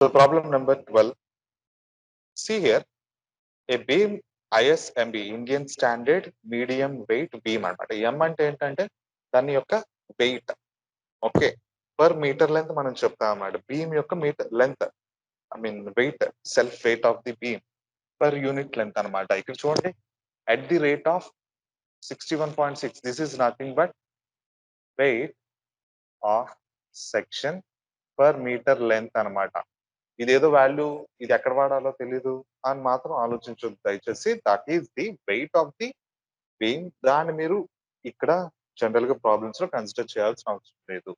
So problem number 12. See here, a beam ISMB Indian standard medium weight beam అనమాట. M అంటే ఏంటంటే దాని యొక్క weight. Okay, per metre length మనం చెప్తాం అన్నమాట. బీమ్ యొక్క metre length, I mean weight, self weight of the beam per unit length అనమాట. ఇక్కడ చూడండి, at the rate of 61.6, this is nothing but weight of section per meter length అనమాట. ఇదేదో value, ఇది ఎక్కడ వాడాలో తెలీదు అని మాత్రం ఆలోచించొద్దు దయచేసి. That is the weight of the beam. దాన్ని మీరు ఇక్కడ జనరల్ గా ప్రాబ్లమ్స్ లో కన్సిడర్ చేయాల్సిన అవసరం లేదు.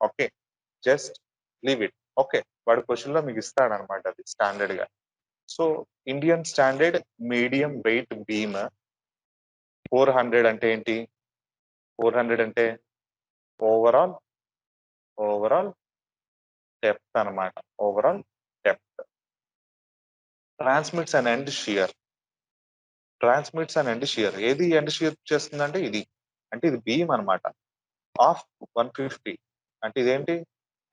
Okay, just leave it. Okay, వాడు క్వశ్చన్ లో మీకు ఇస్తాడు అనమాట, అది స్టాండర్డ్ గా. So Indian standard medium weight beam 400 అంటే ఏంటి? 400 అంటే ఓవరాల్ డెప్త్ అనమాట. Overall depth. Transmits and end shear. ఏది ఎండ్ షియర్ చేస్తుందంటే ఇది, అంటే ఇది బీమ్ అనమాట. ఆఫ్ 150 అంటే ఇదేంటి?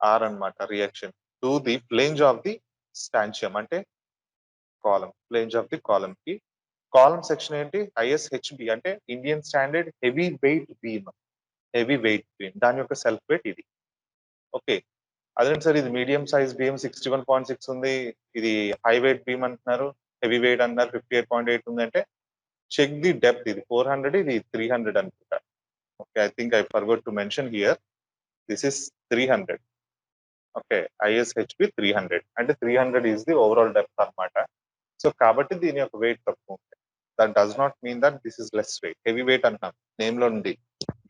ఆర్ అనమాట. Reaction to the flange of the stanchion అంటే column. Flange of the column కి కాలం సెక్షన్ ఏంటి? ఐఎస్హెచ్బి అంటే Indian standard heavy weight beam. దాని యొక్క సెల్ఫ్ వెయిట్ ఇది. ఓకే, అదేంటి సార్, ఇది మీడియం సైజ్ బీమ్ 61.6 ఉంది, ఇది హై వెయిట్ బీమ్ అంటున్నారు, హెవీ వెయిట్ అంటున్నారు 58.8 ఉంది అంటే చెక్ ది డెప్త్. ఇది 400, ఇది 300 అనుకుంటా. Okay, I think I forgot to mention here, this is 300. Okay, ISHB 300 అంటే 300 ఈజ్ ది ఓవరాల్ డెప్త్ అనమాట. సో కాబట్టి దీని యొక్క వెయిట్ తక్కువ ఉంటుంది. That does not mean that this is less weight. Heavy weight అంటున్నాం, నేమ్ లో నుండి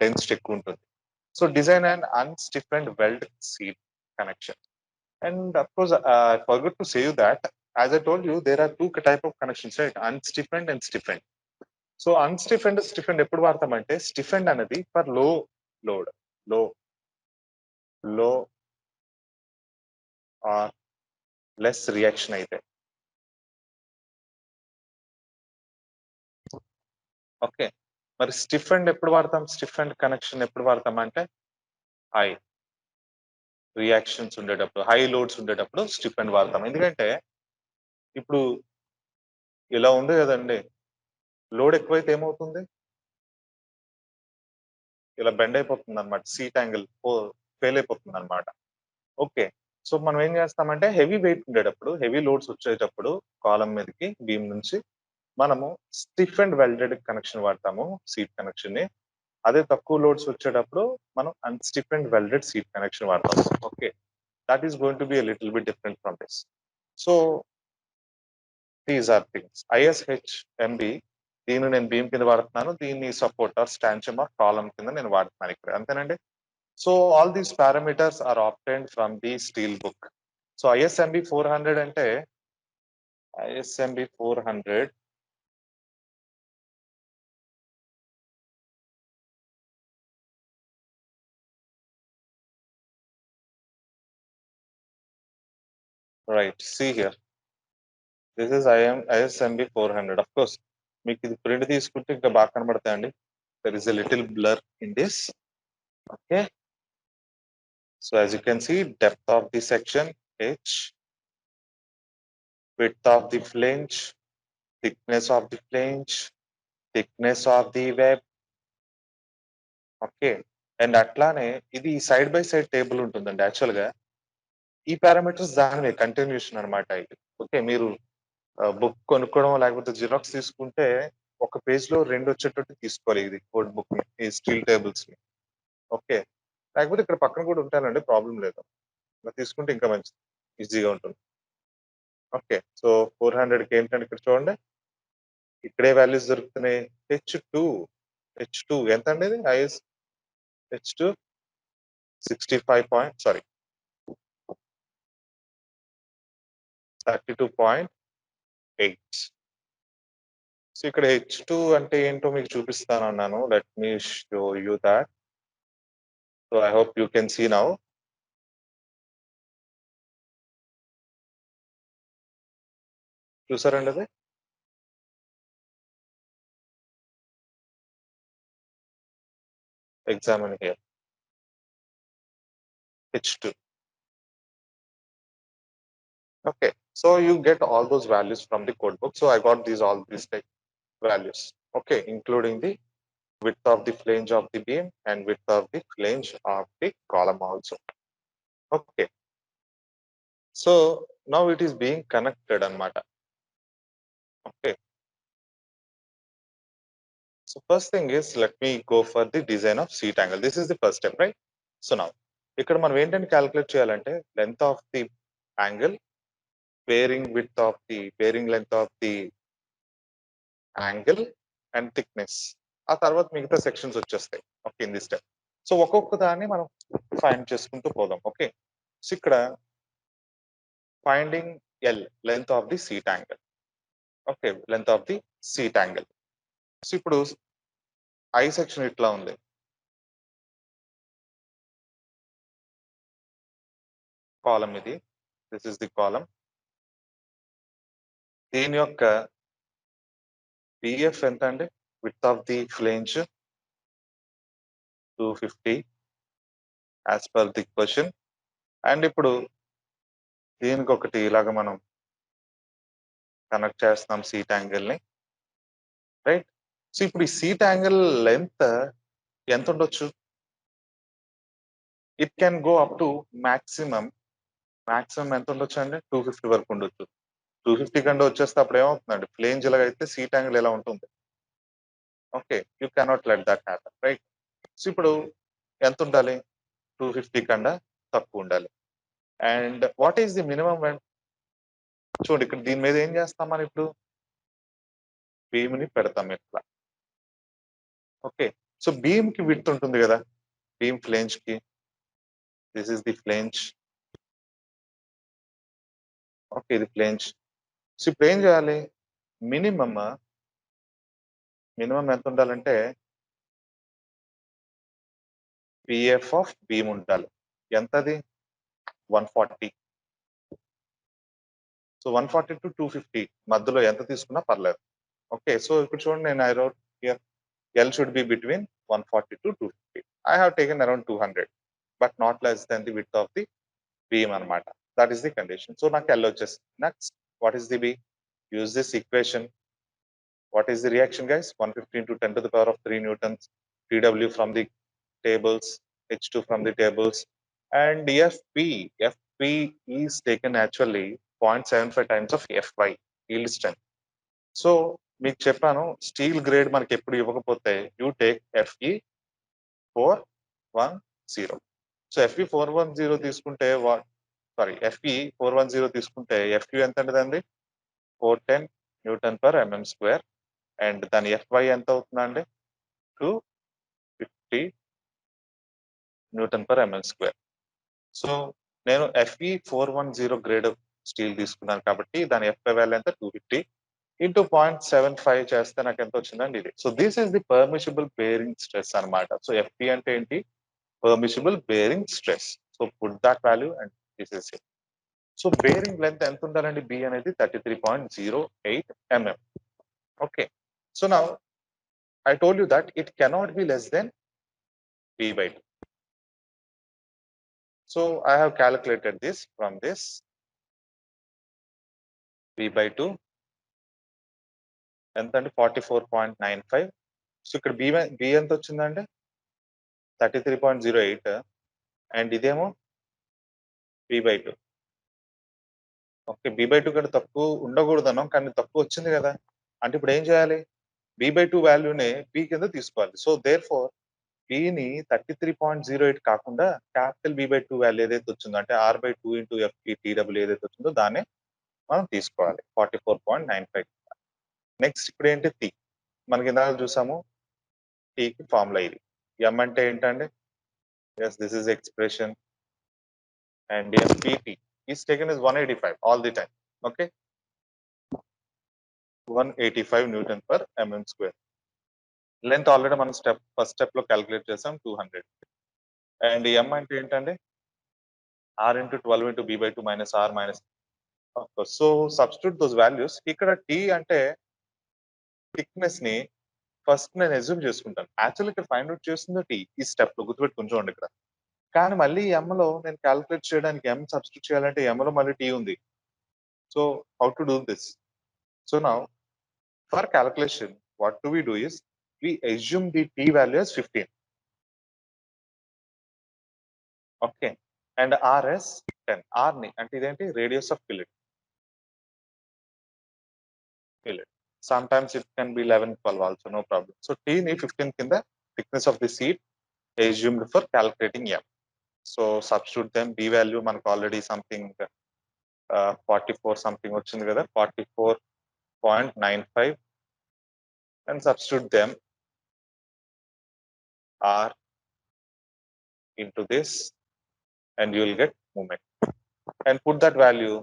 డెన్సిటీ ఎక్కువ ఉంటుంది. So design and unstiffened weld seat connection. And of course, I forgot to say you that, as I told you, there are two type of connections, right? Unstiffened and stiffened. So stiffened ఎప్పుడు వాడతామంటే, stiffened అనేది for లో load, లో are less reaction అయితే. Okay, మరి స్టిఫెండ్ ఎప్పుడు వాడతాం? స్టిఫెండ్ connection ఎప్పుడు వాడతాం అంటే హై రియాక్షన్స్ ఉండేటప్పుడు, హై లోడ్స్ ఉండేటప్పుడు స్టిఫెండ్ వాడతాం. ఎందుకంటే ఇప్పుడు ఇలా ఉంది కదండి, లోడ్ ఎక్కువైతే ఏమవుతుంది? ఇలా బెండ్ అయిపోతుంది అనమాట, సీట్ యాంగిల్ ఫెయిల్ అయిపోతుంది అనమాట. ఓకే, సో మనం ఏం చేస్తామంటే హెవీ వెయిట్ ఉండేటప్పుడు, హెవీ లోడ్స్ వచ్చేటప్పుడు కాలం మీదకి బీమ్ నుంచి మనము స్టిఫ్ అండ్ వెల్డెడ్ కనెక్షన్ వాడతాము, సీట్ కనెక్షన్ ని. అదే తక్కువ లోడ్స్ వచ్చేటప్పుడు మనం unstiff and welded seat connection వాడతాము. Okay, that is going to be little bit different from this. So these are things. ISHMB, దీన్ని నేను బీమ్ కింద వాడుతున్నాను, దీన్ని support or stanchion or column కింద నేను వాడుతున్నాను ఇక్కడ, అంతేనండి. So all these parameters are obtained from the steel book. So ISMB 400 అంటే, ISMB 400 right, see here, this is ISMB 400. Of course మీకు ఇది ప్రింట్ తీసుకుంటే ఇంకా బాగా కనబడతాయండి. There is a little blur in this. Okay, so as you can see, depth of the section h, width of the flange, thickness of the flange, thickness of the web. Okay, and అట్లానే ఇది side by side table ఉంటుందండి. Actual గా ఈ parameters దాని continuation అనమాట ఇది. Okay, మీరు book కొనుక్కోవడం లేకపోతే జిరాక్స్ తీసుకుంటే ఒక పేజ్ లో 2 వచ్చేటట్టు తీసుకోవాలి ఇది కోడ్ బుక్ ని, ఈ స్టీల్ టేబుల్స్ ని. ఓకే, లేకపోతే ఇక్కడ పక్కన కూడా ఉంటానండి, ప్రాబ్లం లేదు. ఇలా తీసుకుంటే ఇంకా మంచిది, ఈజీగా ఉంటుంది. ఓకే, సో 400కి ఏంటంటే ఇక్కడ చూడండి, ఇక్కడే వాల్యూస్ దొరుకుతున్నాయి. హెచ్ టూ ఎంత అండి? ఇది హెచ్ టూ 32.8. సో ఇక్కడ హెచ్2 అంటే ఏంటో మీకు చూపిస్తాను అన్నాను. Let me show you that. So I hope you can see now. చూసారండి అది? Examine here, H two. Okay, so you get all those values from the code book. So I got all these like values. Okay, including the width of the flange of the beam and width of the flange of the column also. Okay, so now it is being connected anamata. Okay, so first thing is let me go for the design of seat angle. This is the first step, right? So now ఇక్కడ మనం ఏంటని calculate చేయాలంటే length of the angle, bearing length of the angle and thickness. ఆ తర్వాత మిగతా sections వచ్చేస్తాయి. Okay, in the step. So ఒక్కొక్క దాన్ని మనం ఫైండ్ చేసుకుంటూ పోదాం. ఓకే, సో ఇక్కడ finding L, length of the seat angle. Okay, length of the seat angle. So ఇప్పుడు ఐ సెక్షన్ ఇట్లా ఉంది. కాలం ఇది, దిస్ ఇస్ ది కాలం. దీని యొక్క బిఎఫ్ ఎంత అండి? Width of the flange 250 as per the question. And ఇప్పుడు దీనికి ఒకటి ఇలాగ మనం కనెక్ట్ చేస్తున్నాం సీట్ యాంగిల్ ని, రైట్? సో ఇప్పుడు ఈ సీట్ యాంగిల్ లెంత్ ఎంత ఉండొచ్చు? It can go up to maximum ఎంత ఉండొచ్చు అండి? 250 వరకు ఉండొచ్చు. 250 కంటే వచ్చేస్తే అప్పుడు ఏమవుతుందండి? ఫ్లేంజ్ ఇలాగైతే సీట్ యాంగిల్ ఎలా ఉంటుంది? Okay, you cannot let that happen, right? So ఇప్పుడు ఎంత ఉండాలి? 250 కన్నా తక్కువ ఉండాలి. And what is the minimum? చూడండి ఇక్కడ దీని మీద ఏం చేస్తాం మనం ఇప్పుడు? బీమ్ ని పెడతాం ఇట్లా. ఓకే, సో బీమ్ కి విడ్త్ ఉంటుంది కదా, బీమ్ ఫ్లేంజ్ కి. This is the flange. Okay, ఇది ఫ్లేంజ్. సో ఇప్పుడు ఏం చేయాలి? మినిమం ఎంత ఉండాలంటే పిఎఫ్ ఆఫ్ బీమ్ ఉండాలి. ఎంతది? 140. సో 140 టు 250 మధ్యలో ఎంత తీసుకున్నా పర్లేదు. ఓకే, సో ఇప్పుడు చూడండి, నేను I wrote here L should be between 140 to 250. I have taken around 200 but not less than the width of the beam అనమాట. That is the condition. So నాకు ఎల్ వచ్చేస్తుంది. Next, what is the B? Use this equation. What is the reaction, guys? 150 into 10 to the power of 3 newtons, TW from the tables, H2 from the tables, and FP is taken actually 0.75 times of Fy, yield strength. So మీకు చెప్పాను, steel grade మనకి ఎప్పుడు ఇవ్వకపోతే you take FE 410. So FE 410 తీసుకుంటే FE 410 తీసుకుంటే FU ఎంత అండి? 410 Newton per mm square. And దాని FY ఎంత అవుతుందండి? 250 Newton per mm square. So నేను FE 410 గ్రేడ్ స్టీల్ తీసుకున్నాను కాబట్టి దాని FY వాల్యూ ఎంత? 250 ఇంటూ 0.75 చేస్తే నాకు ఎంత వచ్చిందండి? ఇది. So this is the permissible bearing stress అనమాట. సో FE అంటే ఏంటి? Permissible bearing stress. So put that value and this is it. So bearing length ఎంత ఉండాలండి? B అనేది 33.08 mm. Okay, so now I told you that it cannot be less than B by 2. So I have calculated this from this B by 2 ఎంత అంటే 44.95. So ఇక్కడ B ఎంత వచ్చిందంటే 33.08 and ఇదేమో B by 2. Okay, B by 2 కంటే తక్కువ ఉండకూడదనం, కానీ తక్కువ వచ్చింది కదా. అంటే ఇప్పుడు ఏం చేయాలి? B by 2 వాల్యూనే B కింద తీసుకోవాలి. సో దేర్ ఫోర్ Bని 33.08 కాకుండా క్యాపిటల్ B by 2 వాల్యూ ఏదైతే వచ్చిందో, అంటే R by 2 into FP TW ఏదైతే వచ్చిందో దాన్ని మనం తీసుకోవాలి 44.95. నెక్స్ట్ ఇప్పుడు ఏంటి? టీ. మనకి ఇందాక చూసాము టీకి ఫార్ములా ఇది. ఎం అంటే ఏంటండి? Yes, this is expression. And FPT is taken is 185 all the time. Okay, 185 newton per mm square. Length already మనం ఫస్ట్ స్టెప్ లో క్యాలిక్యులేట్ చేసాం 200. అండ్ ఎం అంటే ఏంటండి? R into 12 into B by 2 minus R minus. So substitute those values. ఇక్కడ T అంటే thickness ని first నేను assume చేసుకుంటాను. యాక్చువల్లీ ఇక్కడ ఫైండ్ అవుట్ చేస్తుంది T ఈ స్టెప్ లో, గుర్తుపెట్టుకుని చూడండి ఇక్కడ. కానీ మళ్ళీ M లో నేను క్యాలిక్యులేట్ చేయడానికి M సబ్స్టిట్యూట్ చేయాలంటే M లో మళ్ళీ T ఉంది. So how to do this? So now for calculation, what do we do is we assume the t value as 15. Okay. And r as 10. R ni అంటే ఇదేంటి radius of fillet. Sometimes it can be 11, 12 also, no problem. So t ni 15 కింద thickness of the sheet assumed for calculating m. So substitute them. B value మనకు already something 44 something వచ్చింది కదా, 44.95, and substitute them r into this and you will get moment and put that value,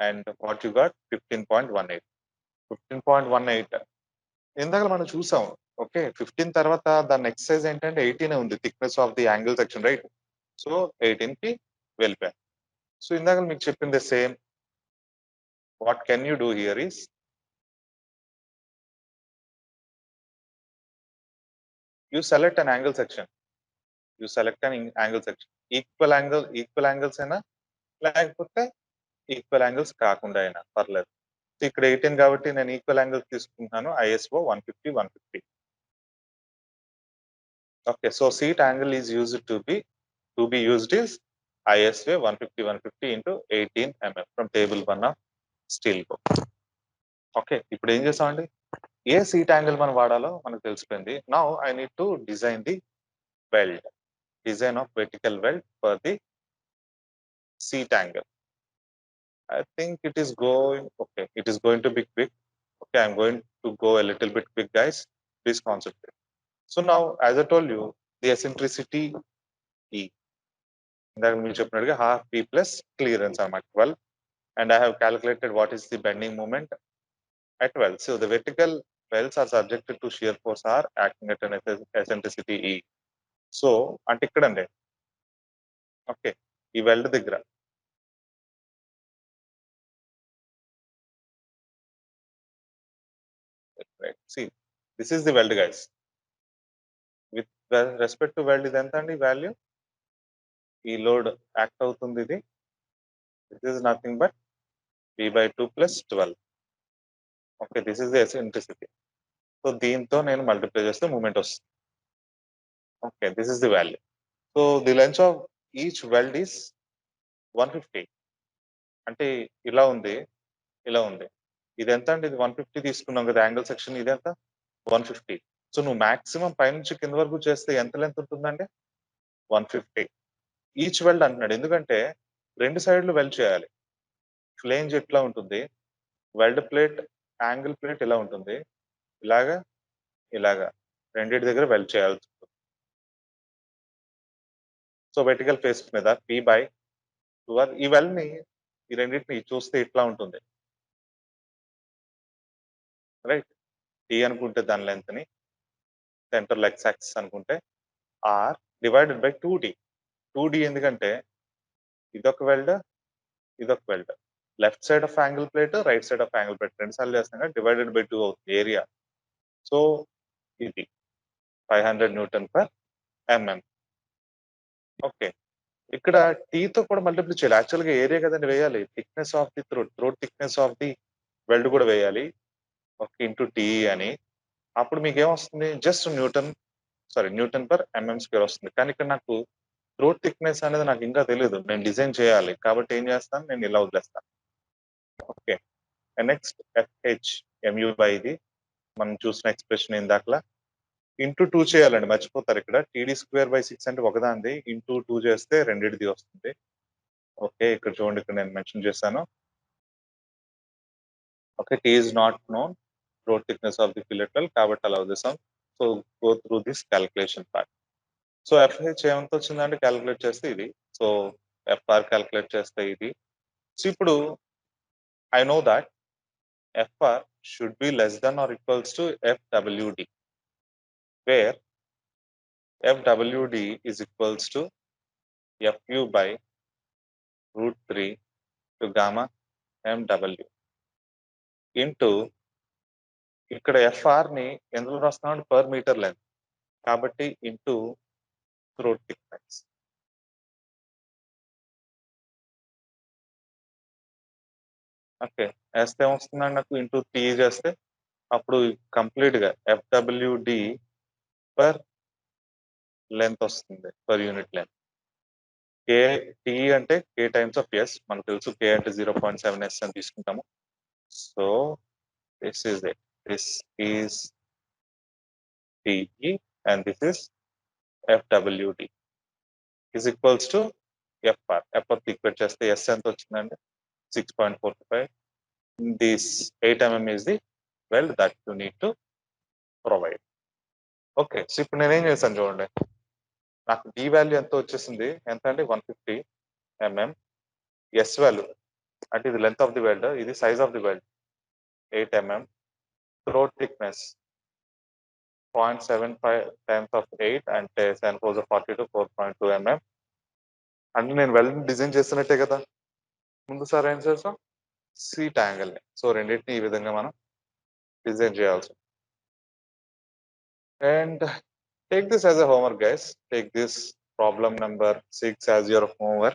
and what you got 15.18. 15.18 ఇందాక మనం చూసాం. Okay, 15 తర్వాత దాని excise ఏంటంటే 18 ఉంది, thickness of the angle section, right? So 18 కి వెళ్ళిపోయాం. సో ఇందాక మీకు చెప్పింది same. What can you do here is you select an angle section. You select an angle section. Equal angles అయినా లేకపోతే ఈక్వల్ యాంగిల్స్ కాకుండా అయినా పర్లేదు. ఇక్కడ 18 కాబట్టి నేను ఈక్వల్ యాంగిల్స్ తీసుకుంటున్నాను. ISO 150, 150. Okay, so seat angle is used to be used is ISO 150, 150 into 18 mm from table 1 of steel. Okay, ఇప్పుడు ఏం చేస్తామండి? ఏ సీట్ యాంగిల్ మనం వాడాలో మనకు తెలిసిపోయింది. Now I need to design the weld. Design of vertical weld for the seat angle. I think it is going okay. It is going to be quick. Okay, I'm going to go a little bit quick, guys. Please concentrate. So now, as I told you, the eccentricity E. ఇందాక మీరు చెప్పినట్టుగా half P plus clearance అన్నమాట 12, and I have calculated what is the bending moment at 12. So the vertical welds are subjected to shear force R acting at an eccentricity E. So అంటే ఇక్కడండి. Okay, ఈ wealth దగ్గర right. See, this is the weld, guys. With respect to weld, ఇది ఎంత అండి value? ఈ load act అవుతుంది ఇది. This is nothing but P/2 plus 12. Okay, this is the eccentricity. So దీంతో నేను మల్టిప్లై చేస్తే మూమెంట్ వస్తుంది. Okay, this is the value. So the length of each weld is 150. అంటే ఇలా ఉంది, ఇలా ఉంది. ఇది ఎంత అండి? ఇది 150 తీసుకున్నాం కదా యాంగిల్ సెక్షన్. ఇది ఎంత? 150. సో నువ్వు మాక్సిమం పైనుంచి కింద వరకు చేస్తే ఎంత లెంత్ ఉంటుందండి? 150. ఈచ్ వెల్డ్ అంటున్నాడు, ఎందుకంటే రెండు సైడ్లు వెల్డ్ చేయాలి. ఫ్లేంజ్ ఎట్లా ఉంటుంది? వెల్డ్ ప్లేట్, యాంగిల్ ప్లేట్ ఇలా ఉంటుంది, ఇలాగా ఇలాగా రెండింటి దగ్గర వెల్డ్ చేయాల్సి ఉంటుంది. సో వెర్టికల్ ఫేస్ మీద P/2R. ఈ వెల్డ్ ని, ఈ రెండింటిని చూస్తే ఇట్లా ఉంటుంది, రైట్? T అనుకుంటే దాని లెంత్ ని, సెంటర్ లెగ్స్ యాక్సిస్ అనుకుంటే R divided by 2D. 2D ఎందుకంటే ఇదొక వెల్డ్, ఇదొక weld. Left side of angle plate, right side of angle plate రెండు సార్లు చేస్తాం కదా, డివైడెడ్ బై 2 అవుతుంది ఏరియా. సో ఇది 500 Newton/mm. ఓకే, ఇక్కడ టీతో కూడా మల్టిప్లై చేయాలి. యాక్చువల్గా ఏరియా కదండి వేయాలి. Thickness of the throat thickness of the weld కూడా వేయాలి. ఓకే, ఇంటూ టీ అని. అప్పుడు మీకు ఏమొస్తుంది? జస్ట్ Newton/mm² వస్తుంది. కానీ ఇక్కడ నాకు థ్రోట్ థిక్నెస్ అనేది నాకు ఇంకా తెలియదు, నేను డిజైన్ చేయాలి. కాబట్టి ఏం చేస్తాను, నేను ఇలా వదిలేస్తాను. ఓకే, నెక్స్ట్ FH/MU ఇది మనం చూసిన ఎక్స్ప్రెషన్ ఇందాకలా ఇంటూ 2 చేయాలండి, మర్చిపోతారు. ఇక్కడ TD²/6 అంటే ఒకదాంది, ఇంటూ 2 చేస్తే రెండింటిది వస్తుంది. ఓకే, ఇక్కడ చూడండి, ఇక్కడ నేను మెన్షన్ చేశాను. Okay, T is not known, throat thickness of the fillet well, కాబట్టి అలా వదిలేసాం. So go through this calculation part. So FH ఏమంత వచ్చిందంటే క్యాలిక్యులేట్ చేస్తే ఇది. సో FR క్యాలిక్యులేట్ చేస్తే ఇది. సో ఇప్పుడు I know that FR should be less than or equals to FWD, where FWD is equals to FU/√3 to gamma MW into ఇక్కడ FR ని ఎందులో రాస్తున్నాడు? పర్ మీటర్ లెంత్, కాబట్టి ఇంటూ థ్రోట్ థిక్నెస్. ఓకే. వేస్తే ఏమొస్తుందండి నాకు into tea చేస్తే అప్పుడు complete గా ఎఫ్డబ్ల్యూడి పర్ లెంత్ వస్తుంది, per unit length. K T అంటే కే టైమ్స్ ఆఫ్ ఎస్, మనకు తెలుసు కే అంటే 0.7 ఎస్ అని తీసుకుంటాము. So this is it, this is TE and this is FWD is equals to FR. FR equate చేస్తే S ఎంత వచ్చిందండి 6.45. This 8 mm is the weld that you need to provide. Okay, so ఇప్పుడు నేనేం చేశాను చూడండి, నాకు డి వాల్యూ ఎంత వచ్చేసింది, ఎంత అంటే 150 mm. ఎస్ వాల్యూ అంటే ఇది లెంత్ ఆఫ్ ది వెల్డ్, ఇది size of the weld 8 mm. Throat thickness 0.75 times of 8 అంటే 7 4 42 4.2 mm. అంటే నేను వెల్డ్ డిజైన్ చేస్తున్నట్టే కదా. ముందు సార్ ఏం చేసాం, సీట్ యాంగిల్ ని, సో రెండింటిని ఈ విధంగా మనం డిజైన్ చేయాల్సి. And take this as a homework, guys. Take this problem number 6 as your homework.